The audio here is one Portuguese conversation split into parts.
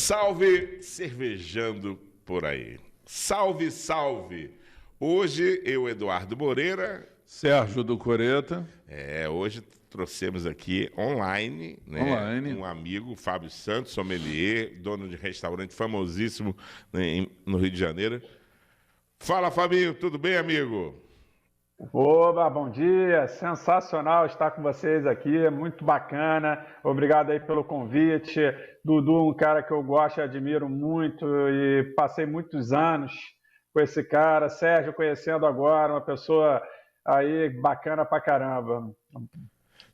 Salve cervejando por aí. Salve, salve. Hoje eu, Eduardo Moreira. Sérgio do Coreta. Hoje trouxemos aqui online, né, um amigo, Fábio Santos, sommelier, dono de restaurante famosíssimo, né, no Rio de Janeiro. Fala, Fabinho, tudo bem, amigo? Oba, bom dia, sensacional estar com vocês aqui, muito bacana, obrigado aí pelo convite. Dudu, um cara que eu gosto e admiro muito e passei muitos anos com esse cara. Sérgio, conhecendo agora, uma pessoa aí bacana pra caramba.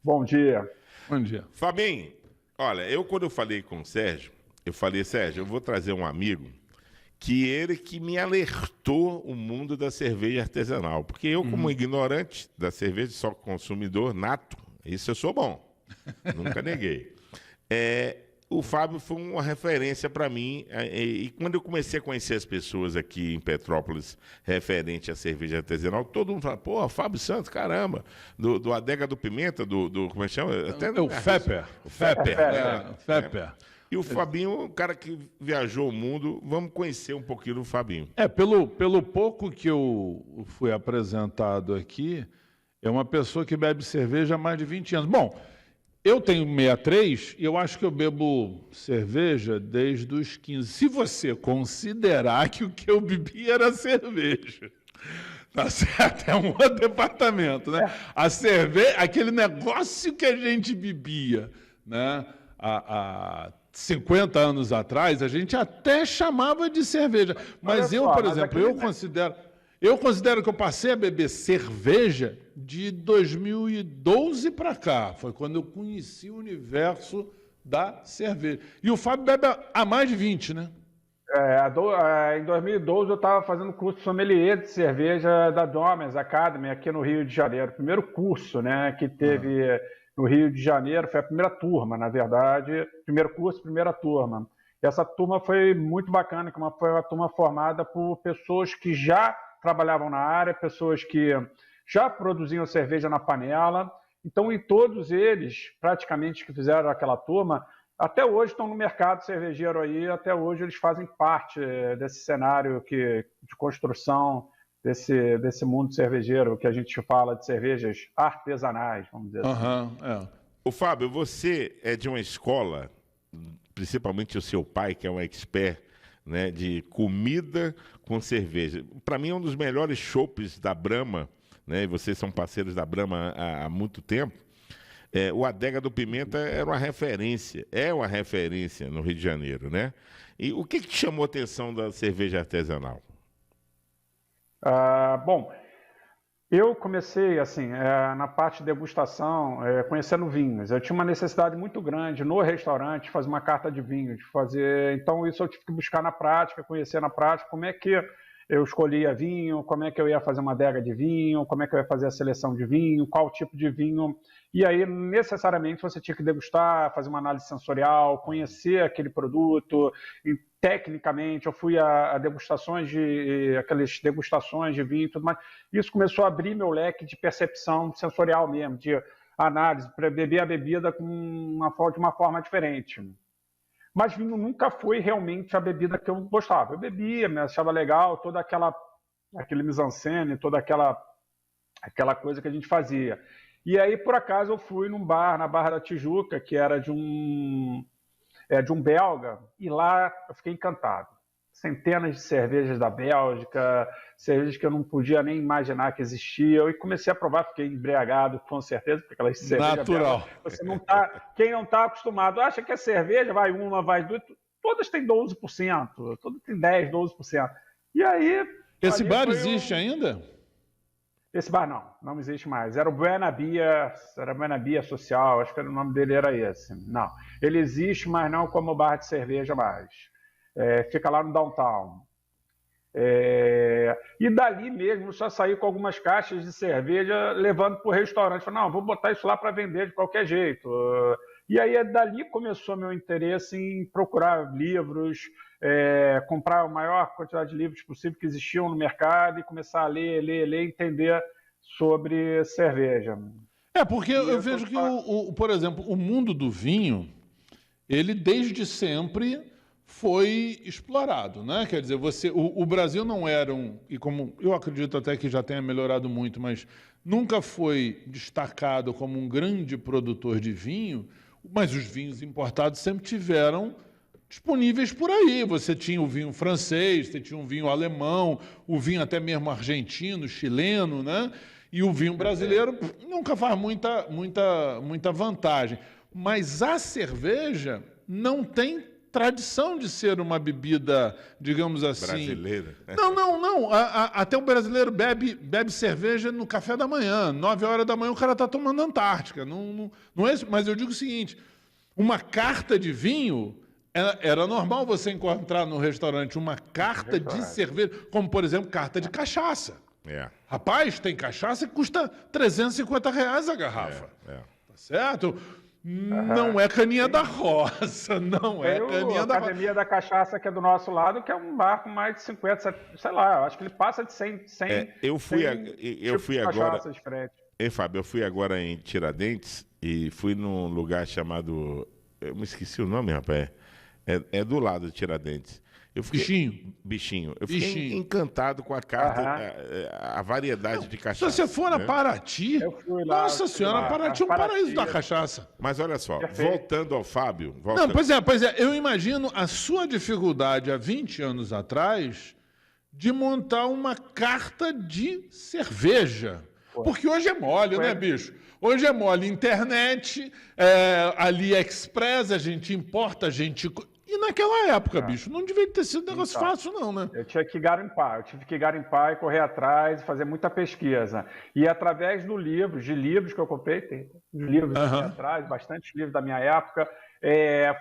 Bom dia. Bom dia. Fabinho, olha, quando eu falei com o Sérgio, eu falei, Sérgio, eu vou trazer um amigo que me alertou o mundo da cerveja artesanal. Porque eu, como ignorante da cerveja, só consumidor nato, isso eu sou bom. Nunca neguei. O Fábio foi uma referência para mim. E quando eu comecei a conhecer as pessoas aqui em Petrópolis, referente à cerveja artesanal, todo mundo fala, pô, Fábio Santos, caramba, do Adega do Pimenta, como é que chama? O Fepper. O Fepper. Fepper. E o Fabinho, um cara que viajou o mundo, vamos conhecer um pouquinho do Fabinho. Pelo pouco que eu fui apresentado aqui, é uma pessoa que bebe cerveja há mais de 20 anos. Bom, eu tenho 63 e eu acho que eu bebo cerveja desde os 15. Se você considerar que o que eu bebi era cerveja, tá certo? É um outro departamento, né? A cerveja, aquele negócio que a gente bebia, né? Há 50 anos atrás, a gente até chamava de cerveja. Mas eu, por exemplo, eu considero que eu passei a beber cerveja de 2012 para cá. Foi quando eu conheci o universo da cerveja. E o Fábio bebe há mais de 20, né? Em 2012 eu estava fazendo curso sommelier de cerveja da Domens Academy aqui no Rio de Janeiro. Primeiro curso, né, que teve no Rio de Janeiro, foi a primeira turma, na verdade. Primeiro curso, primeira turma. E essa turma foi muito bacana, que foi uma turma formada por pessoas que já trabalhavam na área, pessoas que já produziam cerveja na panela. Então, e todos eles, praticamente, que fizeram aquela turma, até hoje estão no mercado cervejeiro aí, até hoje eles fazem parte desse cenário de construção desse mundo cervejeiro, que a gente fala de cervejas artesanais, vamos dizer assim. O Fábio, você é de uma escola, principalmente o seu pai, que é um expert, né, de comida com cerveja. Para mim é um dos melhores chopes da Brahma, né, e vocês são parceiros da Brahma há muito tempo. O Adega do Pimenta era uma referência, é uma referência no Rio de Janeiro, né? E o que te chamou a atenção da cerveja artesanal? Bom, eu comecei assim, na parte de degustação, conhecendo vinhos. Eu tinha uma necessidade muito grande no restaurante de fazer uma carta de vinho, então isso eu tive que buscar na prática, conhecer na prática como é que eu escolhia vinho, como é que eu ia fazer uma adega de vinho, como é que eu ia fazer a seleção de vinho, qual tipo de vinho. E aí, necessariamente, você tinha que degustar, fazer uma análise sensorial, conhecer aquele produto. E, tecnicamente, eu fui a aquelas degustações de vinho e tudo mais. Isso começou a abrir meu leque de percepção sensorial mesmo, de análise, para beber a bebida de uma forma diferente. Mas vinho nunca foi realmente a bebida que eu gostava. Eu bebia, me achava legal, toda aquele mise-en-scène, toda aquela coisa que a gente fazia. E aí, por acaso, eu fui num bar, na Barra da Tijuca, que era de um belga, e lá eu fiquei encantado. Centenas de cervejas da Bélgica, cervejas que eu não podia nem imaginar que existiam, e comecei a provar, fiquei embriagado, com certeza, porque aquelas cervejas natural. Quem não está acostumado, acha que a cerveja vai uma, vai duas, todas têm 12%, todas têm 10%, 12%. E aí... Esse bar existe ainda? Esse bar não existe mais. Era o Buena Bia Social, acho que o nome dele era esse. Não, ele existe, mas não como bar de cerveja mais. Fica lá no downtown. E dali mesmo só saí com algumas caixas de cerveja levando para o restaurante. Falei, não, vou botar isso lá para vender de qualquer jeito. E aí dali começou meu interesse em procurar livros, comprar a maior quantidade de livros possível que existiam no mercado e começar a ler, entender sobre cerveja. Porque eu vejo que, por exemplo, o mundo do vinho, ele desde sempre foi explorado, né? Quer dizer, o Brasil não era e como eu acredito até que já tenha melhorado muito, mas nunca foi destacado como um grande produtor de vinho, mas os vinhos importados sempre tiveram disponíveis por aí. Você tinha o vinho francês, você tinha um vinho alemão, o vinho até mesmo argentino, chileno, né? E o vinho brasileiro nunca faz muita vantagem. Mas a cerveja não tem tradição de ser uma bebida, digamos assim... Brasileira. Não. Até o brasileiro bebe cerveja no café da manhã. 9 horas da manhã o cara está tomando Antártica. Não é isso, mas eu digo o seguinte, uma carta de vinho... Era normal você encontrar no restaurante uma carta de cerveja, como, por exemplo, carta de cachaça. Rapaz, tem cachaça que custa R$350 a garrafa. Tá certo? Não é Caninha da Roça, não é Caninha da Roça. A Academia da Cachaça, que é do nosso lado, que é um bar com mais de 50, sei lá, acho que ele passa de 100 eu fui agora... Fábio, eu fui agora em Tiradentes e fui num lugar chamado... Eu me esqueci o nome, rapaz. É do lado de Tiradentes. Bichinho. Eu fiquei encantado com a carta, a variedade de cachaça. Se você for a Paraty, nossa senhora, Paraty é um paraíso da cachaça. Mas olha só, voltando ao Fábio... Não, pois é, eu imagino a sua dificuldade há 20 anos atrás de montar uma carta de cerveja. Porque hoje é mole, né, bicho? Hoje é mole. Internet, AliExpress, a gente importa, a gente... E naquela época, bicho, não devia ter sido um negócio fácil, não, né? Eu tive que garimpar e correr atrás e fazer muita pesquisa. E através de livros que eu comprei, tem livros aqui atrás, bastante livros da minha época,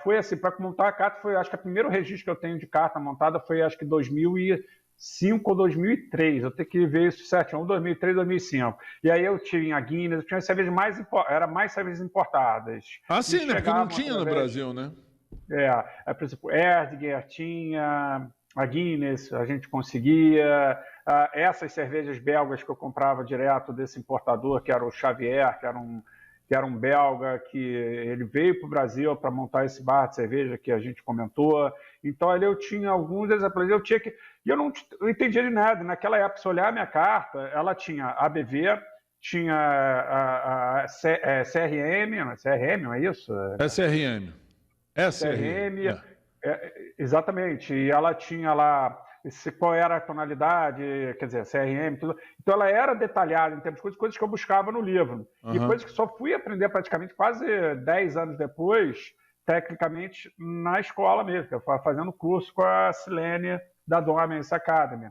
foi assim, para montar a carta, acho que o primeiro registro que eu tenho de carta montada foi, acho que 2005 ou 2003, eu tenho que ver isso certinho, 2003, 2005. E aí eu tinha Guinness, eu tinha cervejas mais cervejas importadas. Sim, né? Porque não tinha no Brasil, né? Por exemplo, Erdinger tinha, a Guinness a gente conseguia, essas cervejas belgas que eu comprava direto desse importador, que era o Xavier, que era um belga, que ele veio para o Brasil para montar esse bar de cerveja que a gente comentou. Então ali eu tinha alguns exemplos, eu não entendia de nada. Naquela época, se olhar a minha carta, ela tinha ABV, tinha a CRM, não é isso? SRM. CRM, exatamente. E ela tinha lá qual era a tonalidade, quer dizer, CRM, tudo. Então ela era detalhada em termos de coisas que eu buscava no livro. E coisas que só fui aprender praticamente quase 10 anos depois, tecnicamente, na escola mesmo, fazendo curso com a Silene da Dominus Academy.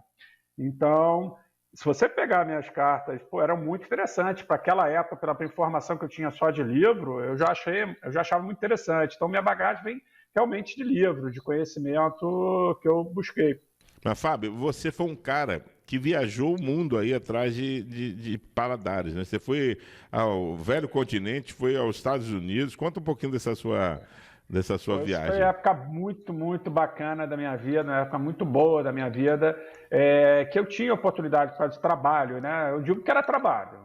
Então, se você pegar minhas cartas, eram muito interessantes. Para aquela época, pela informação que eu tinha só de livro, eu já achava muito interessante. Então, minha bagagem vem realmente de livro, de conhecimento que eu busquei. Mas, Fábio, você foi um cara que viajou o mundo aí atrás de paladares, né? Você foi ao velho continente, foi aos Estados Unidos. Conta um pouquinho dessa sua viagem. Foi uma época muito, muito bacana da minha vida, uma época muito boa da minha vida, que eu tinha oportunidade de trabalho, né? Eu digo que era trabalho.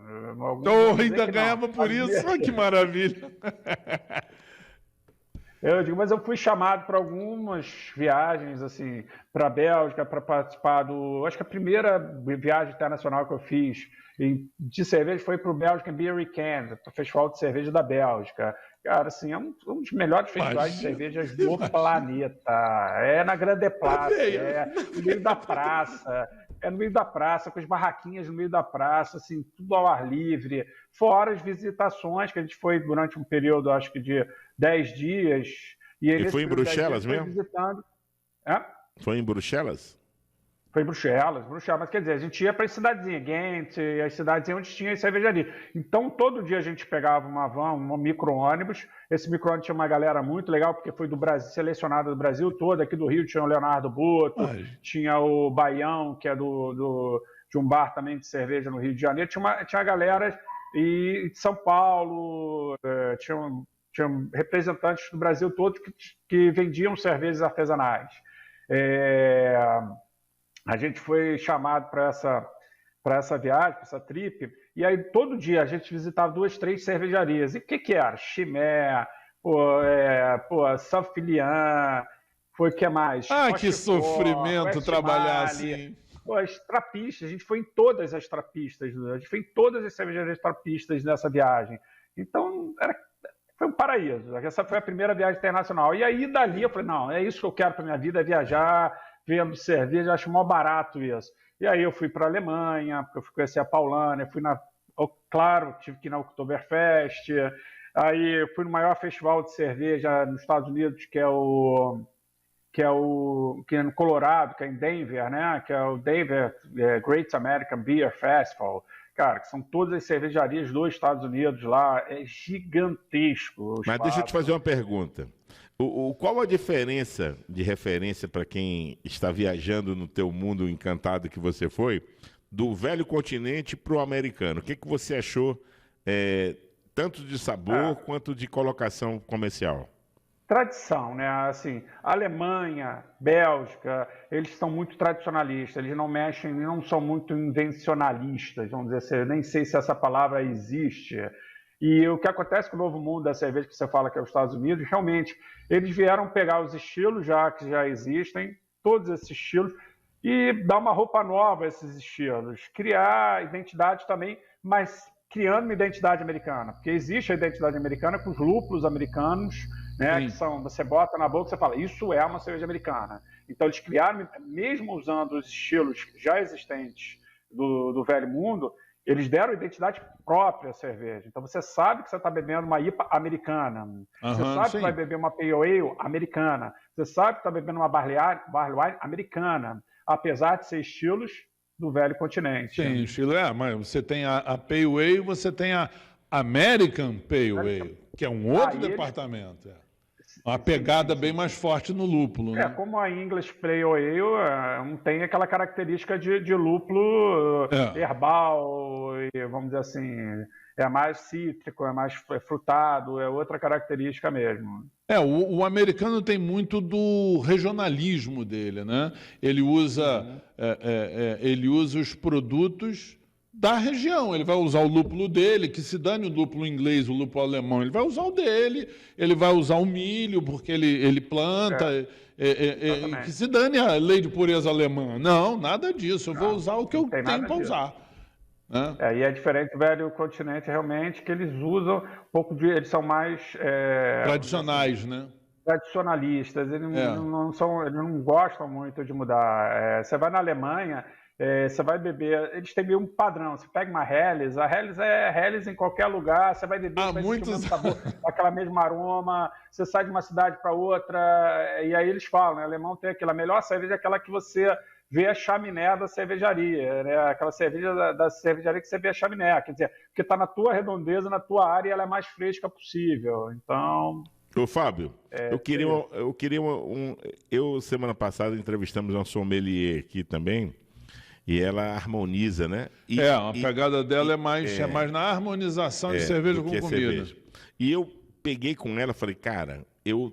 Ainda ganhava por isso? Olha que maravilha! Mas eu fui chamado para algumas viagens, assim, para a Bélgica, para participar acho que a primeira viagem internacional que eu fiz de cerveja foi para o Belgian Beer Weekend, para o Festival de Cerveja da Bélgica. Cara, assim, é um dos melhores festivais de cervejas do planeta. É na Grande Place, no meio da praça. No meio da praça, com as barraquinhas no meio da praça, assim, tudo ao ar livre. Fora as visitações, que a gente foi durante um período, acho que de 10 dias. E foi em Bruxelas mesmo? Visitando. Foi em Bruxelas? Foi em Bruxelas, mas quer dizer, a gente ia para as cidadezinhas, Ghent, as cidadezinhas onde tinha cervejaria. Então, todo dia a gente pegava uma van, um micro-ônibus. Esse micro-ônibus tinha uma galera muito legal, porque foi do Brasil, selecionada do Brasil todo. Aqui do Rio tinha o Leonardo Boto, tinha o Baião, que é de um bar também de cerveja no Rio de Janeiro. Tinha galera de São Paulo, tinha representantes do Brasil todo que vendiam cervejas artesanais. A gente foi chamado para essa viagem, para essa trip, e aí todo dia a gente visitava 2, 3 cervejarias. E o que era? Chimé, Saint-Filian, foi o que mais? Ah, que Rochefort, sofrimento West trabalhar Mali, assim. pô, as trapistas, a gente foi em todas as trapistas, a gente foi em todas as cervejarias trapistas nessa viagem. Então, foi um paraíso. Essa foi a primeira viagem internacional. E aí, dali, eu falei, não, é isso que eu quero para minha vida, é viajar, vendo cerveja, eu acho mó barato isso. E aí eu fui para a Alemanha, porque eu fui conhecer a Paulaner, fui claro, tive que ir na Oktoberfest, aí eu fui no maior festival de cerveja nos Estados Unidos, que é no Colorado, que é em Denver, né? Que é o Denver Great American Beer Festival. Cara, que são todas as cervejarias dos Estados Unidos lá, é gigantesco o Mas deixa eu te espaço. fazer uma pergunta. Qual a diferença de referência para quem está viajando no teu mundo encantado que você foi, do velho continente para o americano? O que você achou, tanto de sabor quanto de colocação comercial? Tradição, né? Assim, Alemanha, Bélgica, eles são muito tradicionalistas, eles não mexem, não são muito invencionalistas, vamos dizer assim, eu nem sei se essa palavra existe. E o que acontece com o novo mundo da cerveja que você fala que é os Estados Unidos, realmente, eles vieram pegar os estilos que já existem, todos esses estilos, e dar uma roupa nova a esses estilos, criar identidade também, mas criando uma identidade americana, porque existe a identidade americana com os lúpulos americanos, né, que são, você bota na boca e você fala, isso é uma cerveja americana. Então eles criaram, mesmo usando os estilos já existentes do velho mundo, eles deram identidade própria à cerveja. Então você sabe que você está bebendo uma IPA americana, você sabe que vai beber uma Pale Ale americana, você sabe que está bebendo uma Barley Wine americana, apesar de ser estilos do velho continente. Sim, estilo mas você tem a Pale Ale, você tem a American Pale Ale, que é um outro departamento. Uma pegada bem mais forte no lúpulo, né? Como a English Pale Ale não tem aquela característica de lúpulo herbal, vamos dizer assim, é mais cítrico, é mais frutado, é outra característica mesmo. O americano tem muito do regionalismo dele, né? Ele usa os produtos da região. Ele vai usar o lúpulo dele, que se dane o lúpulo inglês, o lúpulo alemão, ele vai usar o dele, ele vai usar o milho, porque ele planta, que se dane a lei de pureza alemã. Não, nada disso, eu vou usar o que eu tenho para usar. Né? E é diferente do velho continente, realmente, que eles usam um pouco de... Eles são mais... tradicionais, assim, né? Tradicionalistas, eles não gostam muito de mudar. Você vai na Alemanha... você vai beber, eles têm meio um padrão, você pega uma Helles, a Helles é Helles em qualquer lugar, você vai beber, você vai sentir o mesmo sabor, aquela mesma aroma, você sai de uma cidade para outra, e aí eles falam, né, alemão tem aquilo, a melhor cerveja é aquela que você vê a chaminé da cervejaria, né, aquela cerveja da cervejaria que você vê a chaminé, quer dizer, porque está na tua redondeza, na tua área, e ela é mais fresca possível, então... Ô, Fábio, eu semana passada entrevistamos uma sommelier aqui também, e ela harmoniza, né? A pegada dela é mais na harmonização de cerveja com comida. Cerveja. E eu peguei com ela e falei, cara, eu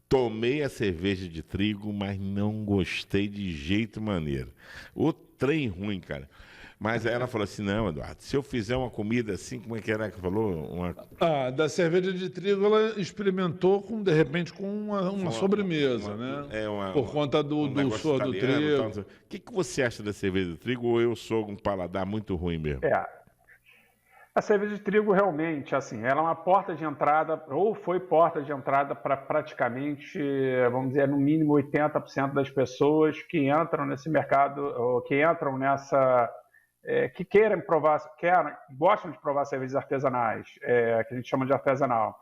tomei a cerveja de trigo, mas não gostei de jeito maneiro. O trem ruim, cara. Mas aí ela falou assim, não, Eduardo, se eu fizer uma comida assim, como é que era que falou? Da cerveja de trigo ela experimentou, de repente, com uma sobremesa, né? Por conta do suor do trigo. O que você acha da cerveja de trigo ou eu sou um paladar muito ruim mesmo? A cerveja de trigo realmente, assim, ela é uma porta de entrada, ou foi porta de entrada para praticamente, vamos dizer, no mínimo 80% das pessoas que entram nesse mercado, ou que entram nessa... que gostam de provar cervejas artesanais, que a gente chama de artesanal.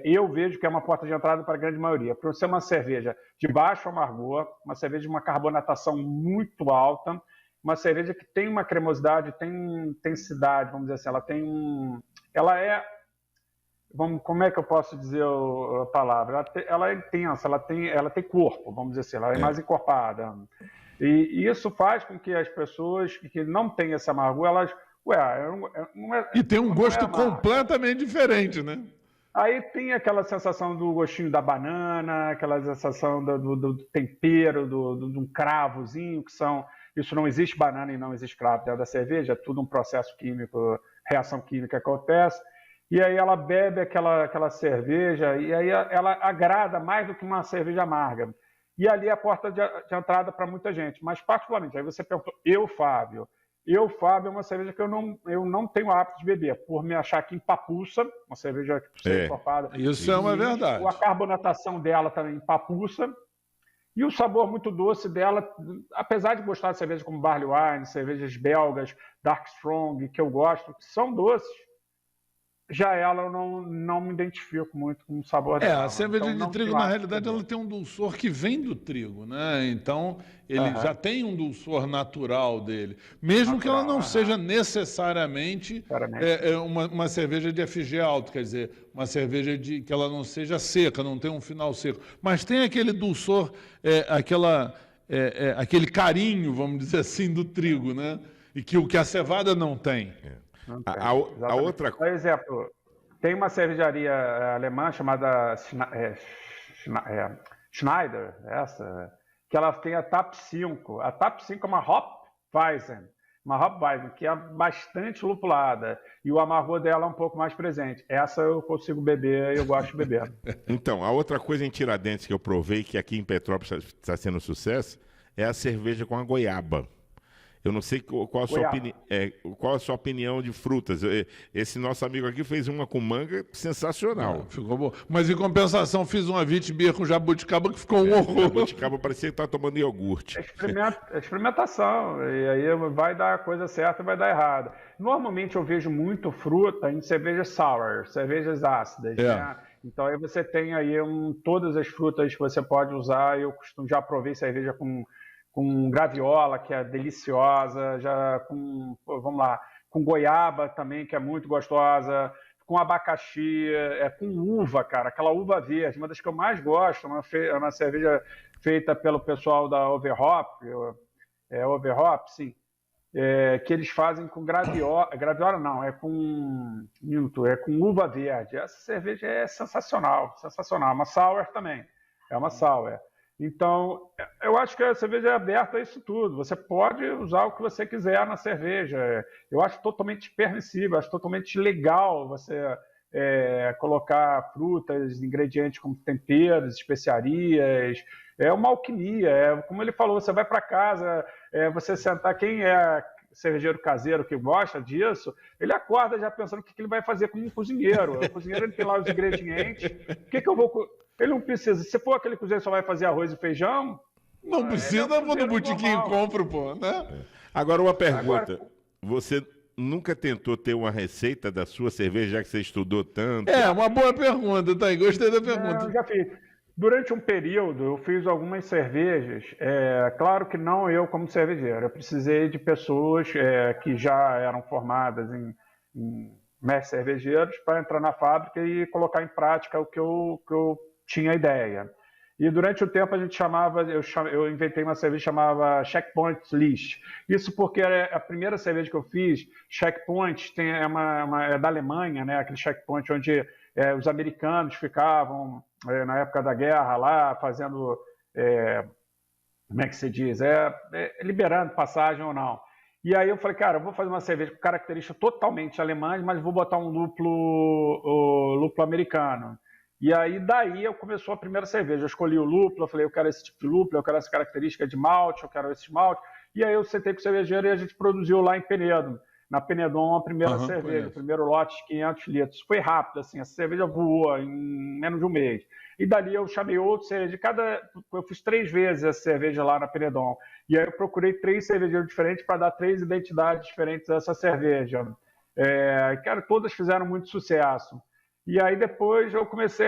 Eu vejo que é uma porta de entrada para a grande maioria. Por ser uma cerveja de baixo amargor, uma cerveja de uma carbonatação muito alta, uma cerveja que tem uma cremosidade, tem intensidade, vamos dizer assim, como é que eu posso dizer a palavra? Ela é intensa, ela tem corpo, vamos dizer assim, ela é mais encorpada. E isso faz com que as pessoas que não têm esse amargor, elas... E tem um gosto completamente diferente, né? Aí tem aquela sensação do gostinho da banana, aquela sensação do tempero, de um cravozinho, que são... Isso não existe banana e não existe cravo dentro da cerveja, é tudo um processo químico, reação química que acontece. E aí ela bebe aquela cerveja e aí ela agrada mais do que uma cerveja amarga. e ali é a porta de entrada para muita gente. Mas, particularmente, aí você perguntou, Fábio, é uma cerveja que eu não tenho hábito de beber, por me achar que empapuça, uma cerveja que precisa ser encorpada. Isso é uma verdade. A carbonatação dela também empapuça. E o sabor muito doce dela, apesar de gostar de cervejas como Barley Wine, cervejas belgas, Dark Strong, que eu gosto, que são doces, já ela eu não me identifico muito com o sabor dela. A cerveja então, de trigo, na realidade, ela tem um dulçor que vem do trigo, né? Então, ele já tem um dulçor natural dele. Mesmo que ela não seja necessariamente uma cerveja de FG alto, quer dizer, uma cerveja que ela não seja seca, não tem um final seco. Mas tem aquele dulçor, aquele carinho, vamos dizer assim, do trigo, né? E que o que a cevada não tem. A outra... Por exemplo, tem uma cervejaria alemã chamada Schneider, que ela tem a TAP 5. A TAP 5 é uma Hopweizen, que é bastante lupulada. E o amargor dela é um pouco mais presente. Essa eu consigo beber, eu gosto de beber. Então, a outra coisa em Tiradentes que eu provei, que aqui em Petrópolis está sendo sucesso, é a cerveja com a goiaba. Eu não sei qual a sua opinião de frutas. Esse nosso amigo aqui fez uma com manga sensacional. Ficou bom. Mas, em compensação, fiz uma Witbier com jabuticaba que ficou um horror. Jabuticaba parecia que estava tomando iogurte. Experimentação. E aí vai dar a coisa certa e vai dar errado. Normalmente eu vejo muito fruta em cervejas sour, cervejas ácidas. Né? Então aí você tem aí todas as frutas que você pode usar. Eu já provei cerveja com graviola, que é deliciosa, com goiaba também, que é muito gostosa, com abacaxi, com uva, cara, aquela uva verde, uma das que eu mais gosto, uma cerveja feita pelo pessoal da Overhop, Overhop, sim, que eles fazem com graviola não, é com uva verde. Essa cerveja é sensacional, uma sour também, é uma sour. Então, eu acho que a cerveja é aberta a isso tudo. Você pode usar o que você quiser na cerveja. Eu acho totalmente permissível, acho totalmente legal você colocar frutas, ingredientes como temperos, especiarias. É uma alquimia. Como ele falou, você vai para casa, você sentar... Quem é cervejeiro caseiro que gosta disso, ele acorda já pensando o que ele vai fazer como um cozinheiro. O cozinheiro ele tem lá os ingredientes. O que eu vou... Ele não precisa. Se for aquele cozinheiro que só vai fazer arroz e feijão... Não precisa, vou no botiquim e compro, pô, né? Agora, uma pergunta. Você nunca tentou ter uma receita da sua cerveja, já que você estudou tanto? Uma boa pergunta, tá? Gostei da pergunta. Eu já fiz. Durante um período, eu fiz algumas cervejas. Claro que não eu como cervejeiro. Eu precisei de pessoas que já eram formadas em mestres cervejeiros para entrar na fábrica e colocar em prática o que eu tinha ideia. E durante o tempo a gente eu inventei uma cerveja que chamava Checkpoint List. Isso porque a primeira cerveja que eu fiz, Checkpoint, é da Alemanha, né? Aquele checkpoint onde os americanos ficavam na época da guerra lá, fazendo, como é que se diz? Liberando passagem ou não. E aí eu falei, cara, eu vou fazer uma cerveja com características totalmente alemãs, mas vou botar um lúpulo americano. E aí, daí, começou a primeira cerveja. Eu escolhi o lúpulo, eu falei, eu quero esse tipo de lúpulo, eu quero essa característica de malte, eu quero esse malte. E aí eu sentei com o cervejeiro e a gente produziu lá em Penedo, na Penedon, a primeira cerveja, o primeiro lote de 500 litros. Foi rápido, assim, a cerveja voou em menos de um mês. E dali eu chamei outro cerveja. Eu fiz 3 vezes essa cerveja lá na Penedon. E aí eu procurei 3 cervejeiros diferentes para dar 3 identidades diferentes a essa cerveja. Cara, todas fizeram muito sucesso. E aí depois eu comecei,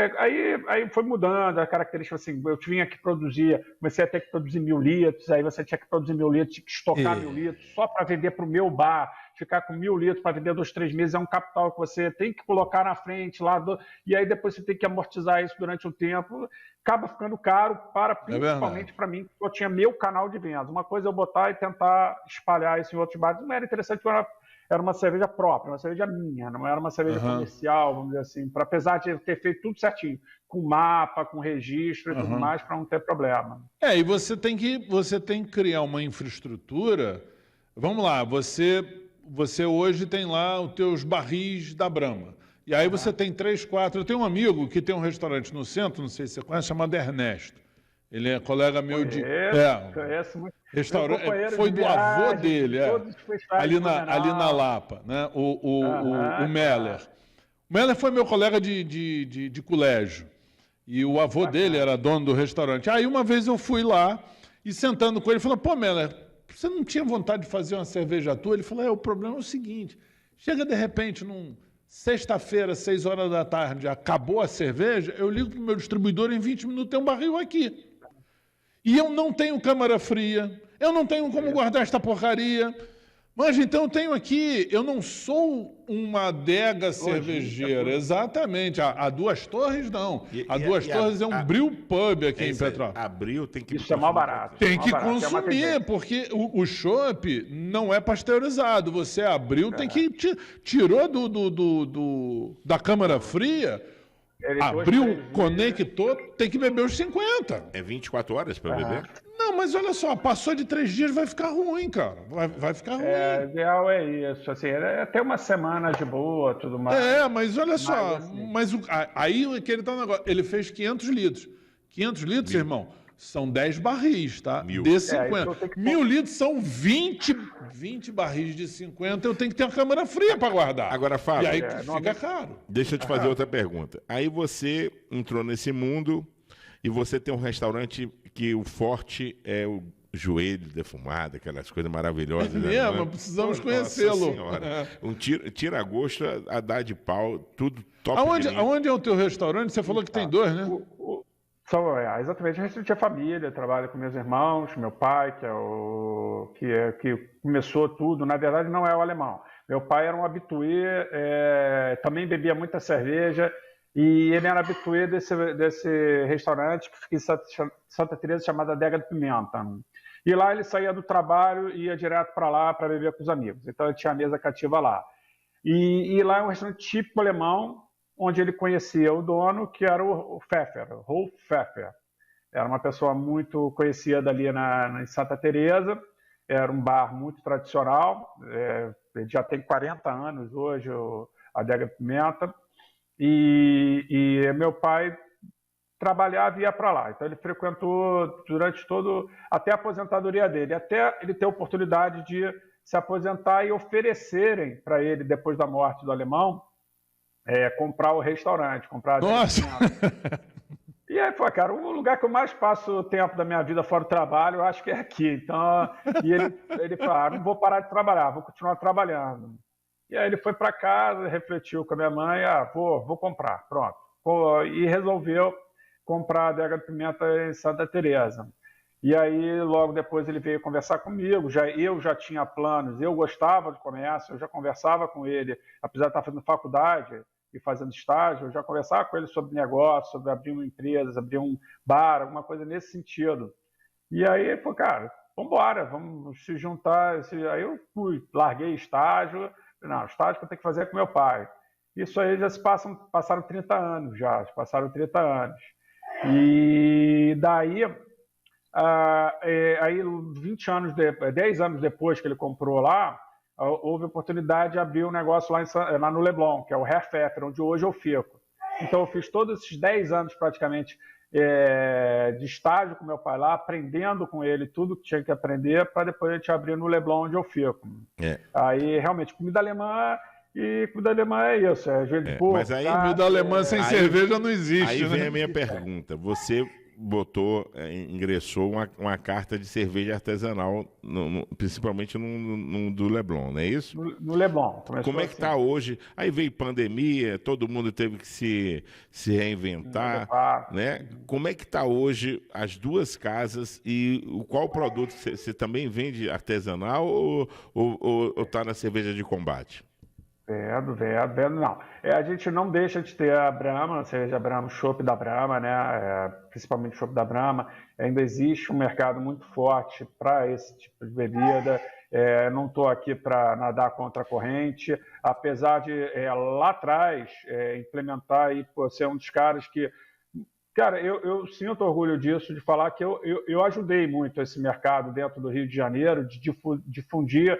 aí foi mudando a característica, assim, eu tinha que produzir, comecei a ter que produzir 1.000 litros, aí você tinha que produzir 1.000 litros, tinha que estocar 1.000 litros, só para vender para o meu bar, ficar com 1.000 litros para vender 2, 3 meses, é um capital que você tem que colocar na frente, e aí depois você tem que amortizar isso durante um tempo, acaba ficando caro, principalmente para mim, que eu tinha meu canal de vendas. Uma coisa é eu botar e tentar espalhar isso em outros bares, não era interessante, era uma cerveja própria, uma cerveja minha, não era uma cerveja comercial, vamos dizer assim, apesar de ter feito tudo certinho, com mapa, com registro e tudo mais, para não ter problema. E você tem que criar uma infraestrutura. Vamos lá, você hoje tem lá os teus barris da Brahma. E aí você tem 3, 4... Eu tenho um amigo que tem um restaurante no centro, não sei se você conhece, chamado Ernesto. Ele é colega meu de... Conheço muito. Restaurante, foi do avô dele, ali na Lapa, né? O Meller. O Meller foi meu colega de colégio. E o avô dele era dono do restaurante. Aí uma vez eu fui lá e sentando com ele, falou, pô, Meller, você não tinha vontade de fazer uma cerveja tua? Ele falou, o problema é o seguinte, chega de repente sexta-feira, 6 horas da tarde, acabou a cerveja, eu ligo para o meu distribuidor, em 20 minutos tem um barril aqui. E eu não tenho câmara fria, eu não tenho como guardar esta porcaria. Mas então eu tenho aqui, eu não sou uma adega cervejeira, exatamente. A Duas Torres não. A Duas Torres é um brew pub aqui em Petrópolis. A brew tem que... Isso é mais barato. Tem que consumir, porque o chopp não é pasteurizado. Você abriu, tem que... Tirou da câmara fria... Abriu, conectou, tem que beber os 50. É 24 horas para beber? Não, mas olha só, passou de 3 dias, vai ficar ruim, cara. Vai ficar ruim. O ideal é isso, assim, é até uma semana de boa, tudo mais. Mas olha só, aí que ele tá no negócio, ele fez 500 litros. 500 litros, irmão, são 10 barris, tá? 1000. De 50. 1000 litros são 20 barris de 50, eu tenho que ter uma câmara fria para guardar. Agora, Fábio... E aí fica caro. Deixa eu te fazer outra pergunta. Aí você entrou nesse mundo e você tem um restaurante que o forte é o joelho defumado, aquelas coisas maravilhosas. Mesmo, precisamos conhecê-lo. Um tira-gosto a dar de pau, tudo top. Aonde é o teu restaurante? Você falou que tem 2, né? Exatamente, a gente tinha família, trabalha com meus irmãos, meu pai, que começou tudo, na verdade não é o alemão. Meu pai era um habitué, também bebia muita cerveja, e ele era habitué desse restaurante que fica em Santa Teresa, chamada Adega de Pimenta. E lá ele saía do trabalho e ia direto para lá para beber com os amigos. Então ele tinha a mesa cativa lá. E lá é um restaurante típico alemão, onde ele conhecia o dono, que era o Pfeffer, Rolf Pfeffer. Era uma pessoa muito conhecida ali em Santa Teresa, era um bar muito tradicional, ele já tem 40 anos hoje, a Adega Pimenta, e meu pai trabalhava e ia para lá. Então ele frequentou durante até a aposentadoria dele, até ele ter a oportunidade de se aposentar e oferecerem para ele, depois da morte do alemão, comprar o restaurante, comprar a... Nossa! E aí, cara, o lugar que eu mais passo o tempo da minha vida fora do trabalho, eu acho que é aqui. Então, e ele falou, não vou parar de trabalhar, vou continuar trabalhando. E aí ele foi para casa, refletiu com a minha mãe, vou comprar, pronto. E resolveu comprar a Adega de Pimenta em Santa Teresa. E aí, logo depois, ele veio conversar comigo. Eu já tinha planos, eu gostava de comércio, eu já conversava com ele, apesar de estar fazendo faculdade e fazendo estágio, eu já conversava com ele sobre negócio, sobre abrir uma empresa, abrir um bar, alguma coisa nesse sentido. E aí ele falou, cara, vambora, vamos se juntar. Aí eu larguei estágio. Não, estágio que eu tenho que fazer com meu pai. Isso aí já passaram 30 anos já, passaram 30 anos. E daí... aí 10 anos depois que ele comprou lá, houve a oportunidade de abrir um negócio lá no Leblon, que é o Herr Pfeffer, onde hoje eu fico. Então eu fiz todos esses 10 anos praticamente de estágio com meu pai lá, aprendendo com ele tudo que tinha que aprender, para depois a gente abrir no Leblon, onde eu fico. Aí realmente comida alemã é isso, é joelho de porco. Mas aí comida alemã sem cerveja não existe. Aí vem a minha pergunta. Você ingressou uma carta de cerveja artesanal, principalmente no do Leblon, não é isso? No Leblon. Como é que está hoje? Aí veio pandemia, todo mundo teve que se reinventar, né? Como é que está hoje as duas casas e qual produto? Você também vende artesanal ou está na cerveja de combate? Vendo, não. A gente não deixa de ter a Brahma, a cerveja Brahma, o chopp da Brahma, né? Principalmente o chopp da Brahma. Ainda existe um mercado muito forte para esse tipo de bebida. Não estou aqui para nadar contra a corrente, apesar de lá atrás implementar e ser um dos caras que... Cara, eu sinto orgulho disso, de falar que eu ajudei muito esse mercado dentro do Rio de Janeiro, de difundir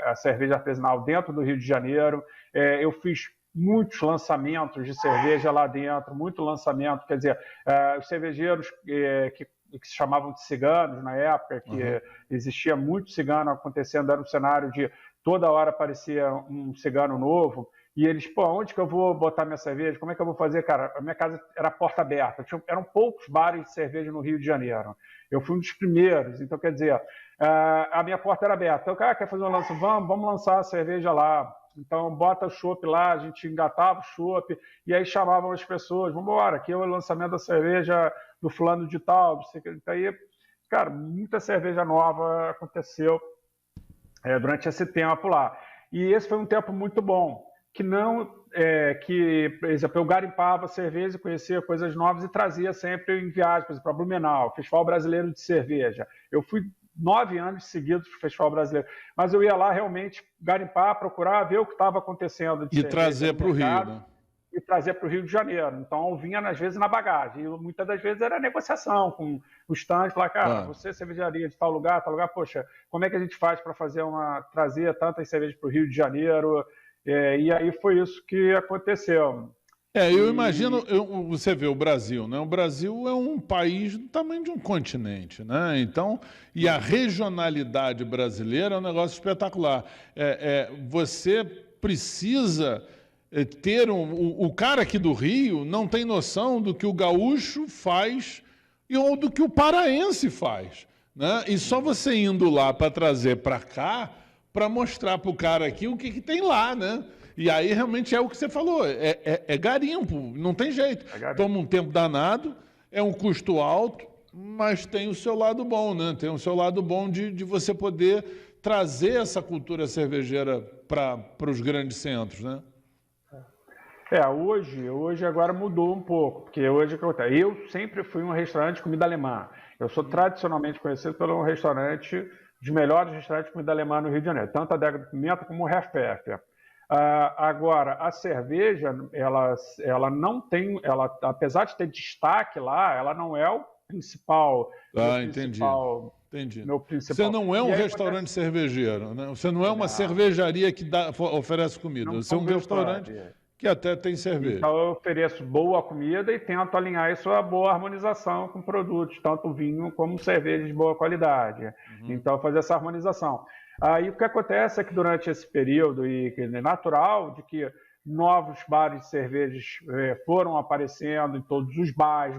a cerveja artesanal dentro do Rio de Janeiro. Eu fiz muitos lançamentos de cerveja lá dentro, muito lançamento, quer dizer, os cervejeiros que se chamavam de ciganos na época, que existia muito cigano acontecendo, era um cenário de toda hora aparecia um cigano novo, e eles, pô, onde que eu vou botar minha cerveja? Como é que eu vou fazer, cara? A minha casa era porta aberta, eram poucos bares de cerveja no Rio de Janeiro. Eu fui um dos primeiros, então quer dizer, a minha porta era aberta. Então, cara, quer fazer um lançamento? Vamos lançar a cerveja lá. Então, bota o chopp lá, a gente engatava o chopp, e aí chamavam as pessoas, vamos embora, aqui é o lançamento da cerveja do fulano de tal. Então, aí, cara, muita cerveja nova aconteceu durante esse tempo lá. E esse foi um tempo muito bom, por exemplo, eu garimpava cerveja, conhecia coisas novas e trazia sempre em viagem, por exemplo, para Blumenau, Festival Brasileiro de Cerveja. Eu fui 9 anos seguidos para o Festival Brasileiro, mas eu ia lá realmente garimpar, procurar, ver o que estava acontecendo de cerveja trazer para o Rio, né? E trazer para o Rio de Janeiro. Então, eu vinha, às vezes, na bagagem. E muitas das vezes era negociação com o stand, falar, cara, você é cervejaria de tal lugar, poxa, como é que a gente faz para trazer tantas cervejas para o Rio de Janeiro? E aí foi isso que aconteceu. Eu imagino, você vê o Brasil, né? O Brasil é um país do tamanho de um continente, né? Então, e a regionalidade brasileira é um negócio espetacular. Você precisa ter o cara aqui do Rio não tem noção do que o gaúcho faz ou do que o paraense faz, né? E só você indo lá para trazer para cá, para mostrar para o cara aqui o que tem lá, né? E aí realmente é o que você falou, é garimpo, não tem jeito. Toma um tempo danado, é um custo alto, mas tem o seu lado bom, né? Tem o seu lado bom de você poder trazer essa cultura cervejeira para os grandes centros, né? Hoje agora mudou um pouco, porque hoje eu sempre fui um restaurante de comida alemã. Eu sou tradicionalmente conhecido pelo restaurante, dos melhores restaurantes de comida alemã no Rio de Janeiro, tanto a Adega do Pimenta como o Hefefe. Agora, a cerveja, ela não tem, apesar de ter destaque lá, ela não é o principal. Entendi. Meu principal. Você não é um restaurante cervejeiro, né? Você não é uma cervejaria que oferece comida. Você é um restaurante que até tem cerveja. Então, eu ofereço boa comida e tento alinhar isso a boa harmonização com produtos, tanto vinho como cerveja de boa qualidade. Então, fazer essa harmonização. Aí o que acontece é que durante esse período, e é natural de que novos bares de cervejas foram aparecendo em todos os bares,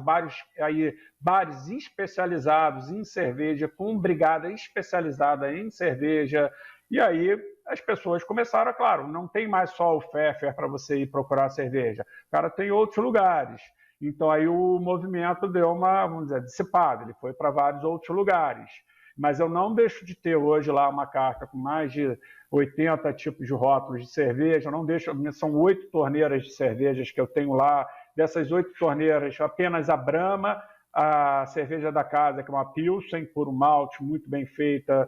bares especializados em cerveja, com brigada especializada em cerveja, e aí as pessoas começaram, claro, não tem mais só o Pfeffer para você ir procurar cerveja, o cara tem outros lugares. Então aí o movimento deu uma, vamos dizer, dissipada, ele foi para vários outros lugares. Mas eu não deixo de ter hoje lá uma carta com mais de 80 tipos de rótulos de cerveja, eu não deixo, são 8 torneiras de cervejas que eu tenho lá, dessas 8 torneiras, apenas a Brahma, a cerveja da casa, que é uma Pilsen, puro malte, muito bem feita,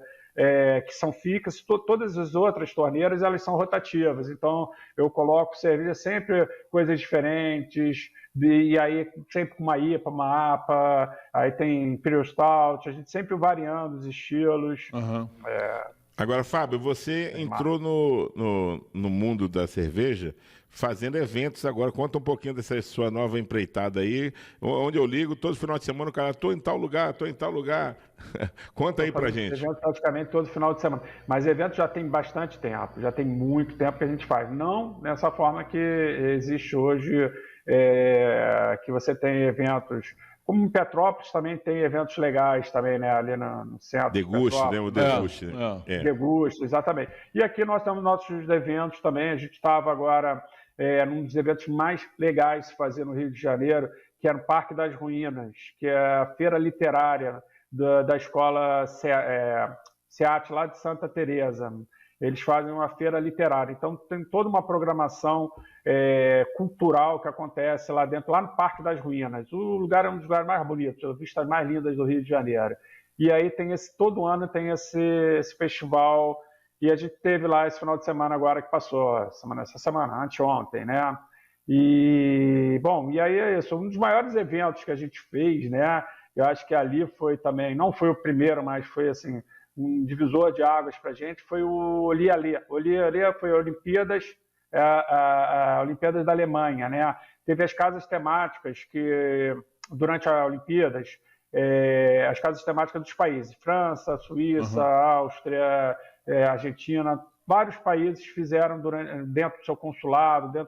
que são fixas, todas as outras torneiras elas são rotativas, então eu coloco cerveja sempre coisas diferentes, e aí sempre com uma IPA, uma APA, aí tem Imperial Stout, a gente sempre variando os estilos. Agora, Fábio, você entrou no mundo da cerveja fazendo eventos agora. Conta um pouquinho dessa sua nova empreitada aí, onde eu ligo todo final de semana, o cara, estou em tal lugar. Conta aí pra gente. Evento praticamente todo final de semana. Mas evento já tem bastante tempo, já tem muito tempo que a gente faz. Não nessa forma que existe hoje, que você tem eventos... Como em Petrópolis também tem eventos legais também, né? Ali no centro. Deguste, né? O Deguste. Deguste, exatamente. E aqui nós temos nossos eventos também. A gente estava agora num dos eventos mais legais de fazer no Rio de Janeiro, que era o Parque das Ruínas, que é a feira literária da escola SEAT, lá de Santa Teresa. Eles fazem uma feira literária. Então, tem toda uma programação cultural que acontece lá dentro, lá no Parque das Ruínas. O lugar é um dos lugares mais bonitos, as vistas mais lindas do Rio de Janeiro. E aí todo ano tem esse festival, e a gente teve lá esse final de semana agora que passou, essa semana, anteontem, né? E, bom, e aí é isso, um dos maiores eventos que a gente fez, né? Eu acho que ali foi também, não foi o primeiro, mas foi assim, um divisor de águas para a gente, foi o Olialê. O Olialê foi Olimpíadas a Olimpíadas da Alemanha, né? Teve as casas temáticas que, durante as Olimpíadas, as casas temáticas dos países, França, Suíça, Áustria, Argentina, vários países fizeram dentro do seu consulado,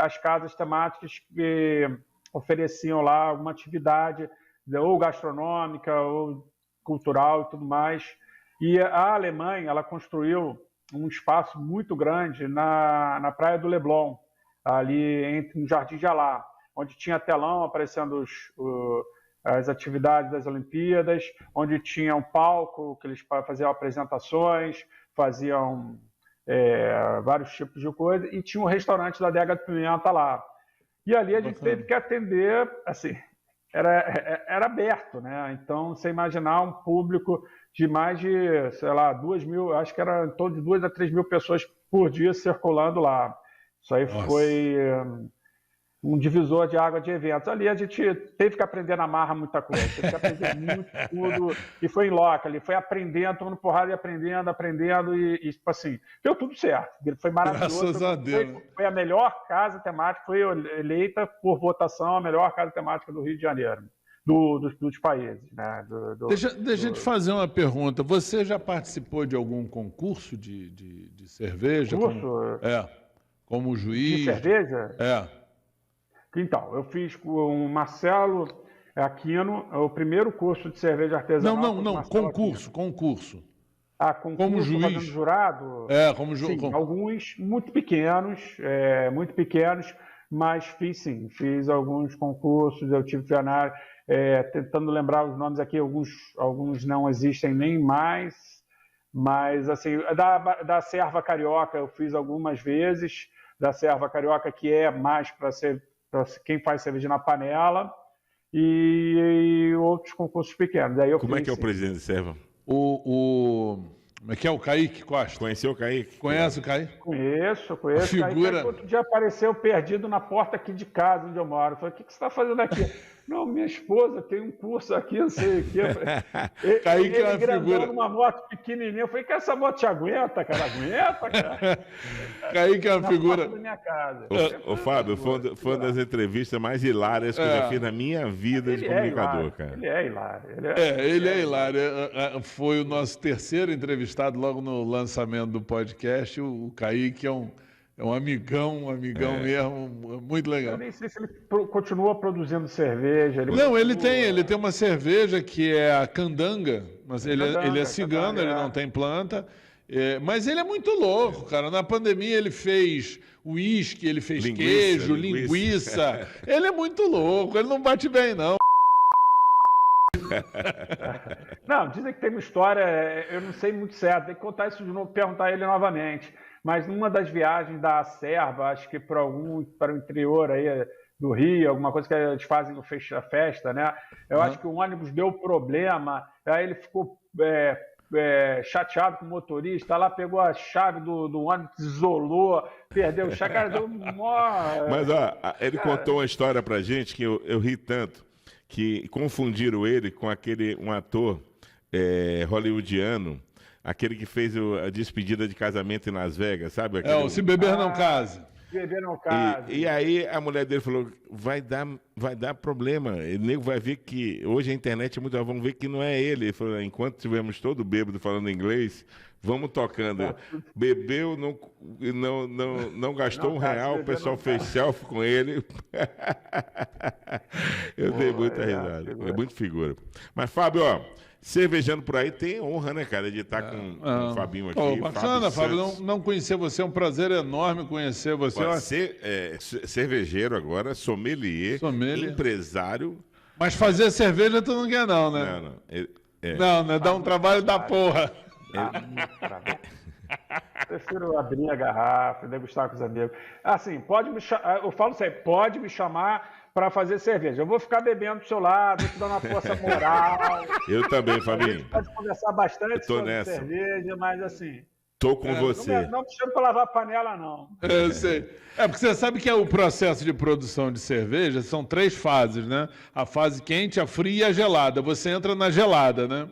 as casas temáticas que ofereciam lá alguma atividade ou gastronômica ou cultural e tudo mais. E a Alemanha, ela construiu um espaço muito grande na Praia do Leblon, ali no Jardim de Alá, onde tinha telão aparecendo as atividades das Olimpíadas, onde tinha um palco que eles faziam apresentações, faziam vários tipos de coisa, e tinha um restaurante da Adega de Pimenta lá. E ali a gente teve que atender, assim, era aberto, né? Então, você imaginar um público de mais de, sei lá, 2.000, acho que era em torno de 2 a 3 mil pessoas por dia circulando lá. Isso aí foi um divisor de água de eventos. Ali a gente teve que aprender na marra muita coisa, teve que aprender muito tudo, e foi em loco ali, foi aprendendo, tomando porrada e aprendendo, e tipo assim, deu tudo certo. Foi maravilhoso. Graças a Deus. Foi a melhor casa temática, foi eleita por votação a melhor casa temática do Rio de Janeiro, dos países, né? Deixa eu te fazer uma pergunta. Você já participou de algum concurso de cerveja? Concurso? Como juiz? De cerveja? Então, eu fiz com o Marcelo Aquino, o primeiro curso de cerveja artesanal. Não, concurso. Concurso como juiz? Fazendo jurado? Como juiz. Sim, alguns muito pequenos, mas fiz alguns concursos, eu tive pioneiro, tentando lembrar os nomes aqui, alguns não existem nem mais, mas assim, da Serva Carioca eu fiz algumas vezes, da Serva Carioca, que é mais para quem faz cerveja na panela, e outros concursos pequenos. Aí Como é que é o presidente de Serva? Como é que é o Kaique Costa? Conheceu o Kaique? Conhece o Kaique? Conheço. A figura... Kaique, outro dia apareceu perdido na porta aqui de casa, onde eu moro. Eu falei, o que você está fazendo aqui? Não, minha esposa tem um curso aqui, não sei o quê. Kaique é uma figura. Numa moto pequenininha. Eu falei, que essa moto te aguenta, cara? Aguenta, cara? Kaique é uma figura. Da minha casa. Ô, Fábio, foi uma das entrevistas mais hilárias que eu já fiz na minha vida de comunicador, cara. Ele é hilário. Ele é hilário. Foi o nosso terceiro entrevistado logo no lançamento do podcast. O Kaique é um amigão mesmo, muito legal. Eu nem sei se ele continua produzindo cerveja. Ele tem uma cerveja que é a Candanga, mas ele é cigano, ele não tem planta. Mas ele é muito louco, cara. Na pandemia ele fez uísque, ele fez queijo, linguiça. Ele é muito louco, ele não bate bem, não. Não, dizem que tem uma história, eu não sei muito certo, tem que contar isso de novo, perguntar ele novamente. Mas numa das viagens da Serva, acho que para o interior aí do Rio, alguma coisa que eles fazem no festa, né? Eu acho que o ônibus deu problema, aí ele ficou chateado com o motorista, lá pegou a chave do ônibus, isolou, perdeu o chave, cara, deu Mas ele contou uma história pra gente que eu ri tanto, que confundiram ele com um ator hollywoodiano, aquele que fez a despedida de casamento em Las Vegas, sabe? Se beber não case. Beber não case. E aí a mulher dele falou, vai dar problema, o nego vai ver que, hoje a internet é muito, vamos ver que não é ele. Ele falou, enquanto estivermos todo bêbado falando inglês, vamos tocando. Bebeu, não gastou R$1, o pessoal fez selfie com ele. Eu dei muita risada, é muito figura. Mas, Fábio, cervejando por aí tem honra, né, cara, de estar com o Fabinho aqui. Bacana, Fábio, não conhecer você, é um prazer enorme conhecer você. Cervejeiro agora, sommelier, empresário. Mas fazer cerveja tu não quer não, né? Não, né? Dá um trabalho da porra. Prefiro abrir a garrafa, degustar com os amigos. Assim, eu falo sempre, pode me chamar para fazer cerveja. Eu vou ficar bebendo do seu lado, vou te dar uma força moral. Eu também, Fabinho. A gente pode conversar bastante sobre cerveja, mas assim... Tô com você. Não me chama para lavar a panela, não. Eu sei. Porque você sabe que o processo de produção de cerveja são 3 fases, né? A fase quente, a fria e a gelada. Você entra na gelada, né?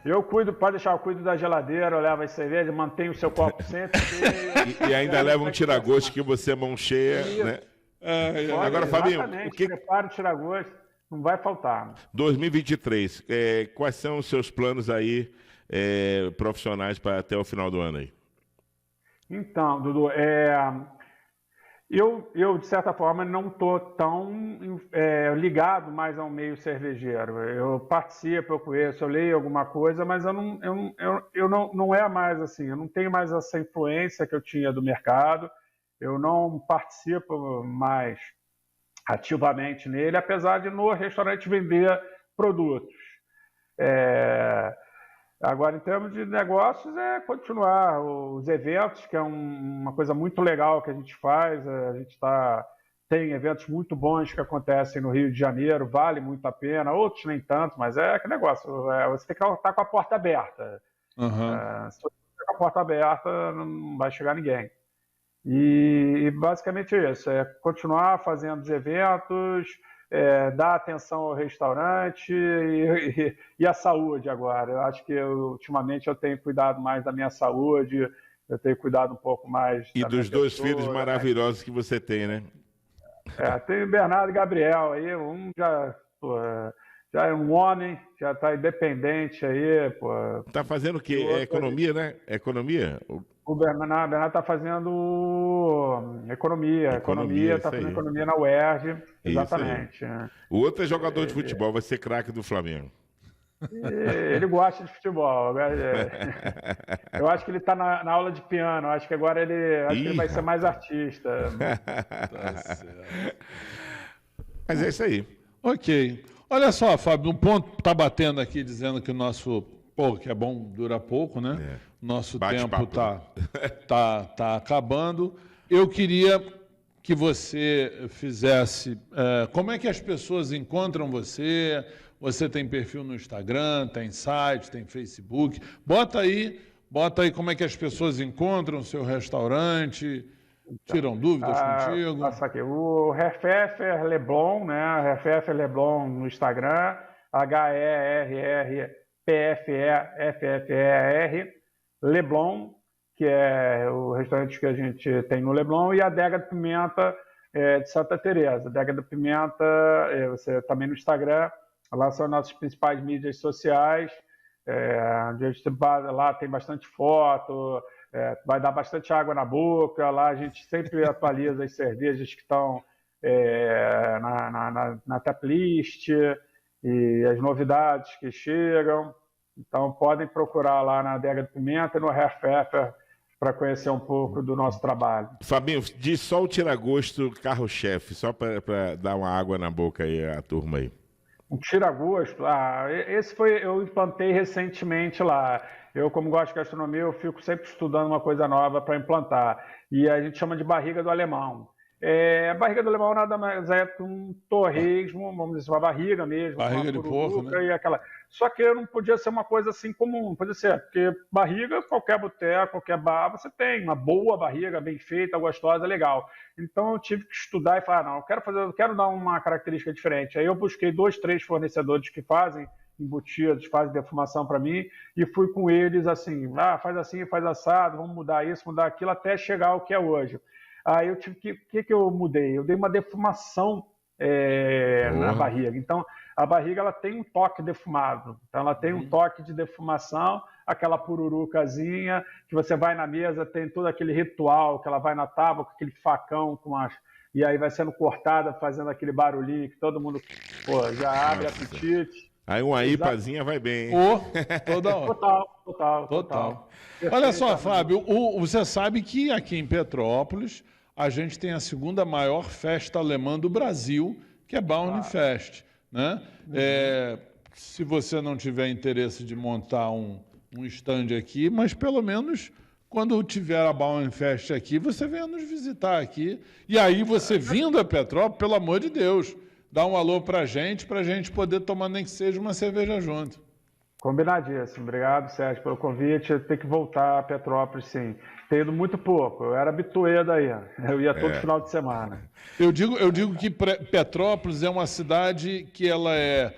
Eu cuido, pode deixar, eu cuido da geladeira, eu levo as cervejas, mantenho o seu copo sempre cheio. E ainda leva um tira-gosto que você mão cheia, né? Agora, Fabinho, o que... prepara o tira-gosto, não vai faltar. 2023, quais são os seus planos aí profissionais para até o final do ano aí? Então, Dudu, eu, de certa forma, não estou tão ligado mais ao meio cervejeiro. Eu participo, eu conheço, eu leio alguma coisa, mas eu não é mais assim, eu não tenho mais essa influência que eu tinha do mercado, eu não participo mais ativamente nele, apesar de no restaurante vender produtos. Agora, em termos de negócios, continuar os eventos, que é uma coisa muito legal que a gente faz. A gente tem eventos muito bons que acontecem no Rio de Janeiro, vale muito a pena, outros nem tanto, mas que negócio, você tem que estar com a porta aberta. Se você estiver com a porta aberta, não vai chegar ninguém. E basicamente isso, continuar fazendo os eventos, dar atenção ao restaurante e à saúde agora. Eu acho que ultimamente eu tenho cuidado mais da minha saúde, eu tenho cuidado um pouco mais e dos dois filhos maravilhosos que você tem, né? Tem o Bernardo e Gabriel aí, um já é um homem, já está independente aí. Tá fazendo o quê? Economia, né? Economia? O Bernardo está fazendo economia, está fazendo economia na UERJ, exatamente. O outro é jogador de futebol, vai ser craque do Flamengo. Ele gosta de futebol. Eu acho que ele está na aula de piano, acho que agora ele vai ser mais artista. Mas é isso aí. Ok. Olha só, Fábio, um ponto está batendo aqui dizendo que o nosso... que é bom, dura pouco, né? Nosso tempo tá acabando. Eu queria que você fizesse... como é que as pessoas encontram você? Você tem perfil no Instagram, tem site, tem Facebook. Bota aí como é que as pessoas encontram o seu restaurante, tiram dúvidas contigo. Passa aqui. O Herfeffer Leblon, né? Herfeffer Leblon no Instagram, HERRPFEFFER Leblon, que é o restaurante que a gente tem no Leblon, e a Adega de Pimenta de Santa Teresa. Adega de Pimenta, você também no Instagram, lá são nossas principais mídias sociais, lá tem bastante foto, vai dar bastante água na boca, lá a gente sempre atualiza as cervejas que estão na tap list e as novidades que chegam. Então, podem procurar lá na Adega de Pimenta e no Herfeffer para conhecer um pouco do nosso trabalho. Fabinho, diz só o tira-gosto carro-chefe, só para dar uma água na boca aí, a turma aí. Um tira-gosto? Esse eu implantei recentemente lá. Eu, como gosto de gastronomia, eu fico sempre estudando uma coisa nova para implantar. E a gente chama de barriga do alemão. A barriga do alemão nada mais é que um torresmo, vamos dizer, uma barriga mesmo. Barriga de porco, né? E aquela... Só que não podia ser uma coisa assim comum, não podia ser, porque barriga, qualquer boteco, qualquer bar, você tem uma boa barriga, bem feita, gostosa, legal. Então eu tive que estudar e falar, não, eu quero dar uma característica diferente. Aí eu busquei 2, 3 fornecedores que fazem embutidos, fazem defumação para mim, e fui com eles assim, faz assim, faz assado, vamos mudar isso, mudar aquilo, até chegar ao que é hoje. Aí eu tive que... O que eu mudei? Eu dei uma defumação na barriga. Então, a barriga ela tem um toque defumado. Então, ela tem um toque de defumação, aquela pururucazinha, que você vai na mesa, tem todo aquele ritual, que ela vai na tábua com aquele facão, e aí vai sendo cortada, fazendo aquele barulhinho, que todo mundo já abre apetite. Aí uma IPAzinha vai bem, hein? Toda hora. Total. Olha só, Fábio, você sabe que aqui em Petrópolis a gente tem a segunda maior festa alemã do Brasil, que é Bauernfest, né? Se você não tiver interesse de montar um stand aqui, mas pelo menos quando tiver a Bauernfest aqui, você venha nos visitar aqui. E aí você vindo a Petrópolis, pelo amor de Deus, dá um alô pra gente poder tomar nem que seja uma cerveja junto. Combinadíssimo. Obrigado, Sérgio, pelo convite. Eu tenho que voltar a Petrópolis, sim. Tenho ido muito pouco. Eu era habituê daí. Eu ia todo final de semana. Eu digo que Petrópolis é uma cidade que ela é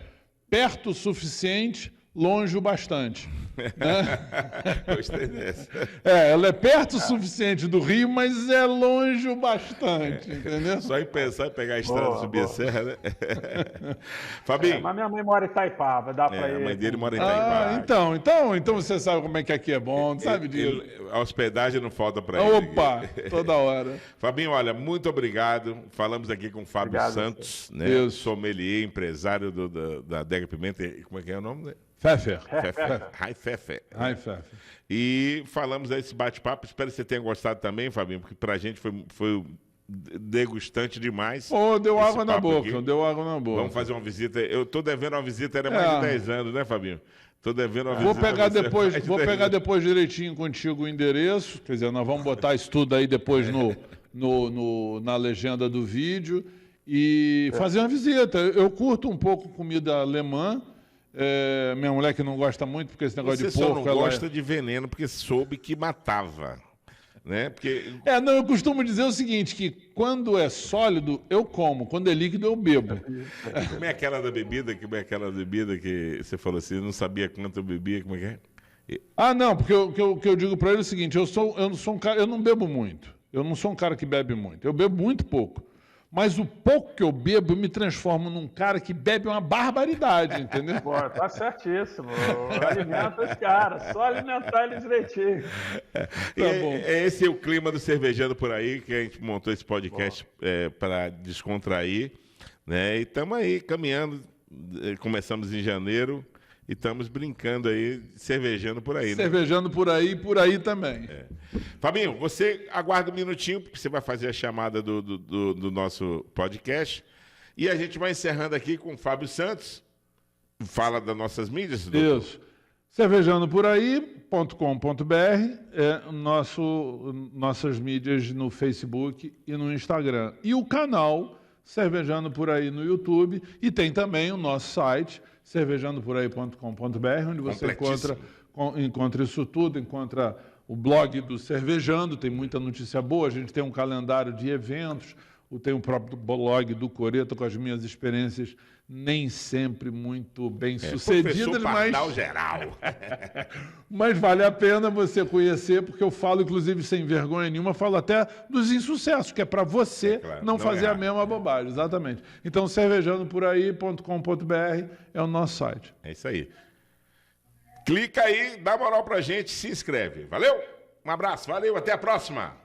perto o suficiente, longe o bastante. Né? Gostei dessa. Ela é perto o suficiente do Rio, mas é longe o bastante, entendeu? Só em pensar em pegar a estrada e subir a serra, né? Fabinho. Mas minha mãe mora em Itaipava, dá para ir. A mãe dele mora em Itaipava. Então você sabe como é que aqui é bom, sabe disso? A hospedagem não falta para ele. Opa, toda hora. Fabinho, olha, muito obrigado. Falamos aqui com o Fábio Santos, né? Sommelier, empresário da Adega Pimenta. Como é que é o nome? Pfeffer. High Pfeffer. E falamos desse bate-papo. Espero que você tenha gostado também, Fabinho, porque pra gente foi degustante demais. Deu água na boca, Vamos fazer uma visita. Eu tô devendo uma visita, era mais de 10 anos, né, Fabinho? Tô devendo uma visita. Vou pegar depois direitinho contigo o endereço. Quer dizer, nós vamos botar isso tudo aí depois na legenda do vídeo e fazer uma visita. Eu curto um pouco comida alemã. Minha mulher que não gosta muito, porque esse negócio de porco... Você só não gosta de veneno, porque soube que matava, né? Porque... eu costumo dizer o seguinte, que quando é sólido, eu como, quando é líquido, eu bebo. Como é aquela da bebida, que você falou assim, não sabia quanto eu bebia, como é que é? Não, porque o que eu digo para ele é o seguinte, eu não bebo muito, eu não sou um cara que bebe muito, eu bebo muito pouco. Mas o pouco que eu bebo, eu me transformo num cara que bebe uma barbaridade, entendeu? Pô, tá certíssimo. Alimenta os caras, só alimentar eles direitinho. Esse é o clima do Cervejando por Aí, que a gente montou esse podcast para descontrair, né? E estamos aí caminhando, começamos em janeiro e estamos brincando aí, cervejando por aí, né? Cervejando por aí e por aí também. Fabinho, você aguarda um minutinho, porque você vai fazer a chamada do nosso podcast. E a gente vai encerrando aqui com o Fábio Santos. Fala das nossas mídias, doutor. Isso. Cervejandoporaí.com.br nossas mídias no Facebook e no Instagram. E o canal Cervejando por Aí no YouTube. E tem também o nosso site, cervejandoporaí.com.br, onde você encontra isso tudo, encontra o blog do Cervejando, tem muita notícia boa, a gente tem um calendário de eventos, tem o próprio blog do Coreto com as minhas experiências nem sempre muito bem sucedidas, mas geral. Mas vale a pena você conhecer, porque eu falo, inclusive, sem vergonha nenhuma, falo até dos insucessos, que é para você não fazer a mesma bobagem, exatamente. Então, cervejandoporaí.com.br é o nosso site. É isso aí. Clica aí, dá moral pra gente, se inscreve. Valeu? Um abraço, valeu, até a próxima.